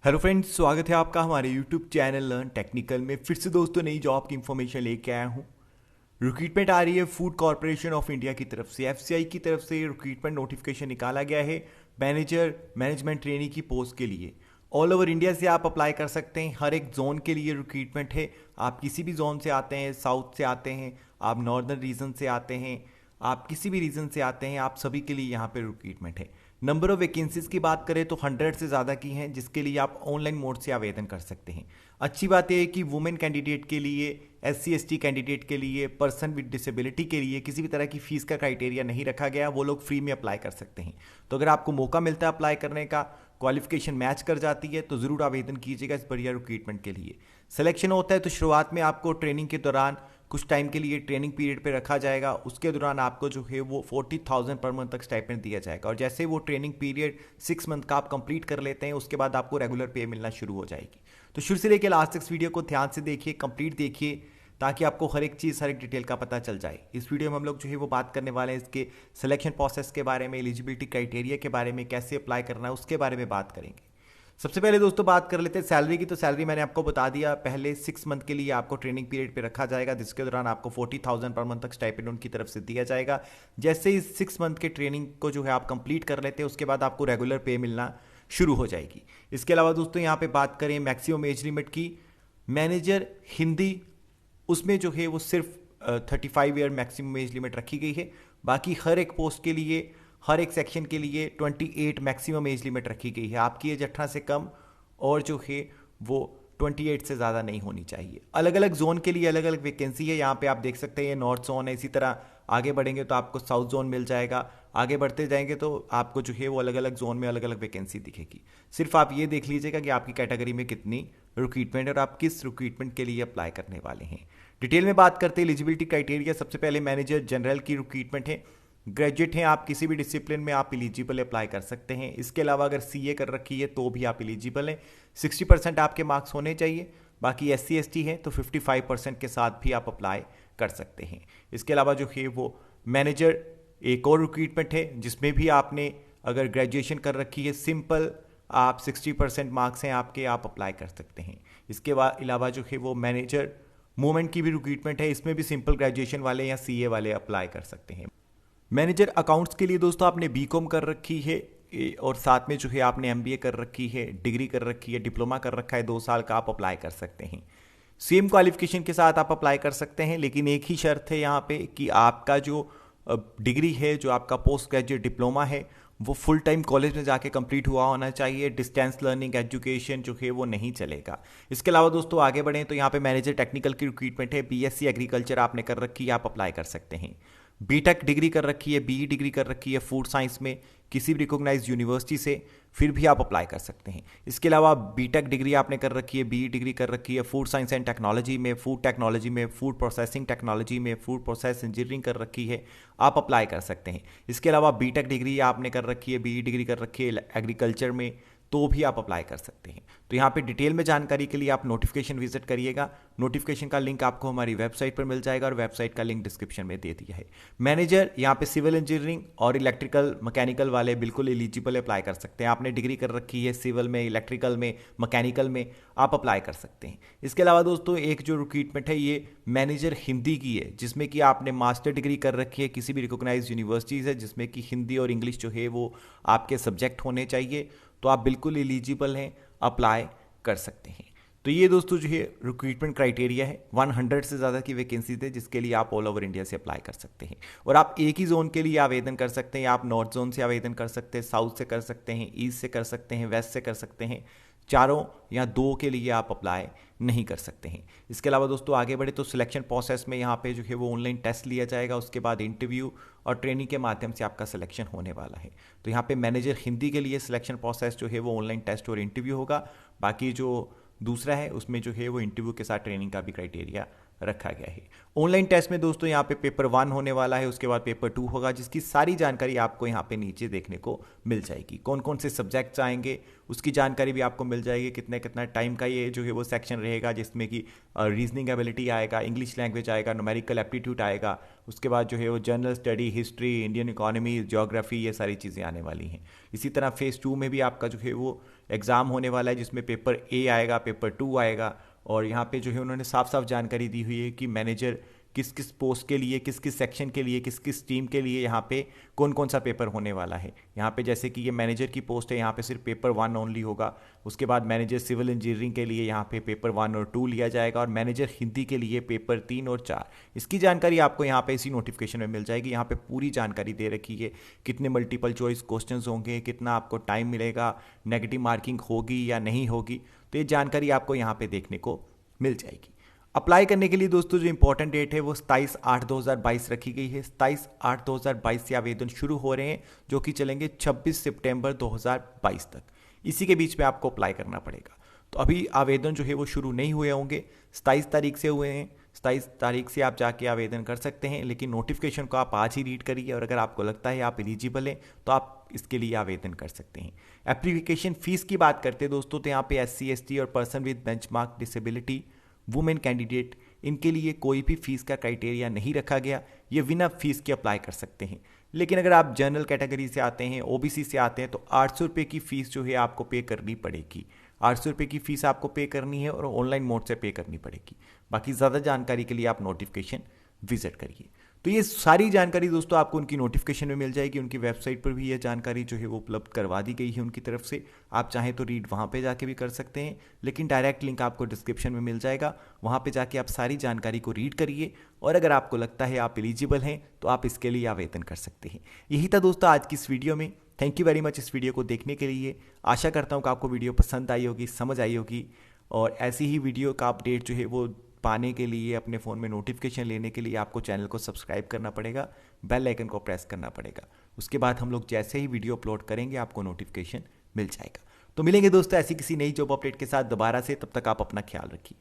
Hello friends, स्वागत है आपका हमारे यूट्यूब चैनल लर्न टेक्निकल में। फिर से दोस्तों नई जॉब की इन्फॉर्मेशन लेके आया हूँ। रिक्रूटमेंट आ रही है फूड कॉरपोरेशन ऑफ इंडिया की तरफ से, एफसीआई की तरफ से रिक्रूटमेंट नोटिफिकेशन निकाला गया है मैनेजर मैनेजमेंट ट्रेनिंग की पोस्ट के लिए। ऑल ओवर इंडिया से आप अप्लाई कर सकते हैं। हर एक जोन के लिए रिक्रूटमेंट है। आप किसी भी जोन से आते हैं, साउथ से आते हैं, आप नॉर्दर्न रीजन से आते हैं, आप किसी भी रीजन से आते हैं, आप सभी के लिए यहाँ पे रिक्रूटमेंट है। नंबर ऑफ वैकेंसीज की बात करें तो 100 से ज़्यादा की हैं, जिसके लिए आप ऑनलाइन मोड से आवेदन कर सकते हैं। अच्छी बात यह है कि वुमेन कैंडिडेट के लिए, SC ST कैंडिडेट के लिए, पर्सन विद डिसेबिलिटी के लिए किसी भी तरह की फीस का क्राइटेरिया नहीं रखा गया। वो लोग फ्री में अप्लाई कर सकते हैं। तो अगर आपको मौका मिलता है अप्लाई करने का, क्वालिफिकेशन मैच कर जाती है, तो ज़रूर आवेदन कीजिएगा इस बढ़िया रिक्रूटमेंट के लिए। सिलेक्शन होता है तो शुरुआत में आपको ट्रेनिंग के दौरान कुछ टाइम के लिए ट्रेनिंग पीरियड पे रखा जाएगा। उसके दौरान आपको जो है वो 40,000 पर मंथ तक स्टाइपेंड दिया जाएगा। और जैसे वो ट्रेनिंग पीरियड 6 मंथ का आप कंप्लीट कर लेते हैं, उसके बाद आपको रेगुलर पे मिलना शुरू हो जाएगी। तो शुरू से लेकर लास्ट तक इस वीडियो को ध्यान से देखिए, कंप्लीट देखिए, ताकि आपको हर एक चीज़, हर एक डिटेल का पता चल जाए। इस वीडियो में हम लोग जो है वो बात करने वाले हैं इसके सिलेक्शन प्रोसेस के बारे में, एलिजिबिलिटी क्राइटेरिया के बारे में, कैसे अप्लाई करना है उसके बारे में बात करेंगे। सबसे पहले दोस्तों बात कर लेते हैं सैलरी की। तो सैलरी मैंने आपको बता दिया, पहले 6 मंथ के लिए आपको ट्रेनिंग पीरियड पे रखा जाएगा, जिसके दौरान आपको 40,000 पर मंथ तक स्टाइपेंड उनकी तरफ से दिया जाएगा। जैसे ही 6 मंथ के ट्रेनिंग को जो है आप कंप्लीट कर लेते हैं, उसके बाद आपको रेगुलर पे मिलना शुरू हो जाएगी। इसके अलावा दोस्तों यहाँ पे बात करें मैक्सिमम एज लिमिट की, मैनेजर हिंदी, उसमें जो है वो सिर्फ 35 ईयर मैक्सिमम एज लिमिट रखी गई है। बाकी हर एक पोस्ट के लिए, हर एक सेक्शन के लिए 28 मैक्सिमम एज लिमिट रखी गई है। आपकी एज 18 से कम और जो है वो 28 से ज़्यादा नहीं होनी चाहिए। अलग अलग जोन के लिए अलग अलग वैकेंसी है। यहाँ पे आप देख सकते हैं ये नॉर्थ जोन है। इसी तरह आगे बढ़ेंगे तो आपको साउथ जोन मिल जाएगा। आगे बढ़ते जाएंगे तो आपको जो है वो अलग अलग जोन में अलग अलग वैकेंसी दिखेगी। सिर्फ आप ये देख लीजिएगा कि आपकी कैटेगरी में कितनी रिक्रूटमेंट है और आप किस रिक्रूटमेंट के लिए अप्लाई करने वाले हैं। डिटेल में बात करते हैं एलिजिबिलिटी क्राइटेरिया। सबसे पहले मैनेजर जनरल की रिक्रूटमेंट है। ग्रेजुएट हैं आप, किसी भी डिसिप्लिन में आप एलिजिबल अप्लाई कर सकते हैं। इसके अलावा अगर CA कर रखी है तो भी आप एलिजिबल हैं। 60% आपके मार्क्स होने चाहिए। बाकी SC ST है तो 55% के साथ भी आप अप्लाई कर सकते हैं। इसके अलावा जो है वो मैनेजर एक और रिक्रूटमेंट है, जिसमें भी आपने अगर ग्रेजुएशन कर रखी है, सिंपल, आप 60% मार्क्स हैं आपके, आप अप्लाई कर सकते हैं। इसके अलावा जो है वो मैनेजर मूवमेंट की भी रिक्रूटमेंट है। इसमें भी सिंपल ग्रेजुएशन वाले या CA वाले अप्लाई कर सकते हैं। मैनेजर अकाउंट्स के लिए दोस्तों आपने BCom कर रखी है और साथ में जो है आपने MBA कर रखी है, डिग्री कर रखी है, डिप्लोमा कर रखा है 2 साल का, आप अप्लाई कर सकते हैं। सेम क्वालिफिकेशन के साथ आप अप्लाई कर सकते हैं, लेकिन एक ही शर्त है यहाँ पे कि आपका जो डिग्री है, जो आपका पोस्ट ग्रेजुएट डिप्लोमा है, वो फुल टाइम कॉलेज में जाके कंप्लीट हुआ होना चाहिए। डिस्टेंस लर्निंग एजुकेशन जो है वो नहीं चलेगा। इसके अलावा दोस्तों आगे बढ़ें तो यहाँ पे मैनेजर टेक्निकल की रिक्रूटमेंट है। BSc एग्रीकल्चर आपने कर रखी है, आप अप्लाई कर सकते हैं। BTech डिग्री कर रखी है, BE डिग्री कर रखी है फूड साइंस में किसी भी रिकॉग्नाइज यूनिवर्सिटी से, फिर भी आप अप्लाई कर सकते हैं। इसके अलावा BTech डिग्री आपने कर रखी है, BE डिग्री कर रखी है फूड साइंस एंड टेक्नोलॉजी में, फूड टेक्नोलॉजी में, फूड प्रोसेसिंग टेक्नोलॉजी में, फूड प्रोसेस इंजीनियरिंग कर रखी है, आप अप्लाई कर सकते हैं। इसके अलावा BTech डिग्री आपने कर रखी है, BE डिग्री कर रखी है एग्रीकल्चर में, तो भी आप अप्लाई कर सकते हैं। तो यहाँ पे डिटेल में जानकारी के लिए आप नोटिफिकेशन विजिट करिएगा। नोटिफिकेशन का लिंक आपको हमारी वेबसाइट पर मिल जाएगा और वेबसाइट का लिंक डिस्क्रिप्शन में दे दिया है। मैनेजर यहाँ पे सिविल इंजीनियरिंग और इलेक्ट्रिकल मैकेनिकल वाले बिल्कुल एलिजिबल अप्लाई कर सकते हैं। आपने डिग्री कर रखी है सिविल में, इलेक्ट्रिकल में, मैकेनिकल में, आप अप्लाई कर सकते हैं। इसके अलावा दोस्तों एक जो रिक्रूटमेंट है ये मैनेजर हिंदी की है, जिसमें कि आपने मास्टर डिग्री कर रखी है किसी भी रिकॉग्नाइज यूनिवर्सिटीज़ है, जिसमें कि हिंदी और इंग्लिश जो है वो आपके सब्जेक्ट होने चाहिए, तो आप बिल्कुल एलिजिबल हैं, अप्लाई कर सकते हैं। तो ये दोस्तों जो है रिक्रूटमेंट क्राइटेरिया है। 100 से ज़्यादा की वैकेंसी थे, जिसके लिए आप ऑल ओवर इंडिया से अप्लाई कर सकते हैं। और आप एक ही जोन के लिए आवेदन कर सकते हैं। आप नॉर्थ जोन से आवेदन कर सकते हैं, साउथ से कर सकते हैं, ईस्ट से कर सकते हैं, वेस्ट से कर सकते हैं। चारों या 2 के लिए आप अप्लाई नहीं कर सकते हैं। इसके अलावा दोस्तों आगे बढ़े तो सिलेक्शन प्रोसेस में यहाँ पे जो है वो ऑनलाइन टेस्ट लिया जाएगा, उसके बाद इंटरव्यू और ट्रेनिंग के माध्यम से आपका सिलेक्शन होने वाला है। तो यहाँ पे मैनेजर हिंदी के लिए सिलेक्शन प्रोसेस जो है वो ऑनलाइन टेस्ट और इंटरव्यू होगा। बाकी जो दूसरा है उसमें जो है वो इंटरव्यू के साथ ट्रेनिंग का भी क्राइटेरिया रखा गया है। ऑनलाइन टेस्ट में दोस्तों यहाँ पे पेपर 1 होने वाला है, उसके बाद पेपर 2 होगा, जिसकी सारी जानकारी आपको यहाँ पे नीचे देखने को मिल जाएगी। कौन कौन से सब्जेक्ट्स आएंगे उसकी जानकारी भी आपको मिल जाएगी। कितना टाइम का ये जो है वो सेक्शन रहेगा, जिसमें कि रीजनिंग एबिलिटी आएगा, इंग्लिश लैंग्वेज आएगा, न्यूमेरिकल एप्टीट्यूड आएगा, उसके बाद जो है वो general study, history, Indian economy, geography, ये सारी चीज़ें आने वाली हैं। इसी तरह फेज़ 2 में भी आपका जो है वो एग्ज़ाम होने वाला है, जिसमें पेपर ए आएगा, पेपर 2 आएगा। और यहाँ पे जो है उन्होंने साफ साफ जानकारी दी हुई है कि मैनेजर किस किस पोस्ट के लिए, किस किस सेक्शन के लिए, किस किस टीम के लिए यहाँ पे कौन कौन सा पेपर होने वाला है। यहाँ पे जैसे कि ये मैनेजर की पोस्ट है, यहाँ पे सिर्फ पेपर 1 ओनली होगा। उसके बाद मैनेजर सिविल इंजीनियरिंग के लिए यहाँ पे पेपर 1 और 2 लिया जाएगा, और मैनेजर हिंदी के लिए पेपर 3 और 4। इसकी जानकारी आपको यहाँ पे इसी नोटिफिकेशन में मिल जाएगी। यहाँ पे पूरी जानकारी दे रखी है, कितने मल्टीपल चॉइस क्वेश्चंस होंगे, कितना आपको टाइम मिलेगा, नेगेटिव मार्किंग होगी या नहीं होगी, तो ये जानकारी आपको यहाँ पे देखने को मिल जाएगी। अप्लाई करने के लिए दोस्तों जो इंपॉर्टेंट डेट है वो 27/8/2022 रखी गई है। 27/8/2022 से आवेदन शुरू हो रहे हैं, जो कि चलेंगे 26 सितंबर 2022 तक। इसी के बीच में आपको अप्लाई करना पड़ेगा। तो अभी आवेदन जो है वो शुरू नहीं हुए होंगे, 27 तारीख से हुए हैं। 27 तारीख से आप जाके आवेदन कर सकते हैं, लेकिन नोटिफिकेशन को आप आज ही रीड करिए, और अगर आपको लगता है आप एलिजिबल हैं तो आप इसके लिए आवेदन कर सकते हैं। एप्लीकेशन फीस की बात करते हैं दोस्तों, तो यहाँ पे SC ST और person with benchmark disability, women candidate, इनके लिए कोई भी फीस का क्राइटेरिया नहीं रखा गया। ये बिना फीस के अप्लाई कर सकते हैं। लेकिन अगर आप जनरल कैटेगरी से आते हैं, OBC से आते हैं, तो 800 रुपये की फ़ीस जो है आपको पे करनी पड़ेगी। 800 रुपये की फ़ीस आपको पे करनी है और ऑनलाइन मोड से पे करनी पड़ेगी। बाकी ज़्यादा जानकारी के लिए आप नोटिफिकेशन विजिट करिए। तो ये सारी जानकारी दोस्तों आपको उनकी नोटिफिकेशन में मिल जाएगी। उनकी वेबसाइट पर भी ये जानकारी जो है वो उपलब्ध करवा दी गई है उनकी तरफ से। आप चाहें तो रीड वहाँ पे जाके भी कर सकते हैं, लेकिन डायरेक्ट लिंक आपको डिस्क्रिप्शन में मिल जाएगा। वहाँ पे जाके आप सारी जानकारी को रीड करिए, और अगर आपको लगता है आप एलिजिबल हैं तो आप इसके लिए आवेदन कर सकते हैं। यही था दोस्तों आज की इस वीडियो में। थैंक यू वेरी मच इस वीडियो को देखने के लिए। आशा करता हूँ कि आपको वीडियो पसंद आई होगी, समझ आई होगी, और ऐसी ही वीडियो का अपडेट जो है वो पाने के लिए, अपने फ़ोन में नोटिफिकेशन लेने के लिए आपको चैनल को सब्सक्राइब करना पड़ेगा, बेल आइकन को प्रेस करना पड़ेगा। उसके बाद हम लोग जैसे ही वीडियो अपलोड करेंगे आपको नोटिफिकेशन मिल जाएगा। तो मिलेंगे दोस्तों ऐसी किसी नई जॉब अपडेट के साथ दोबारा से। तब तक आप अपना ख्याल रखिए।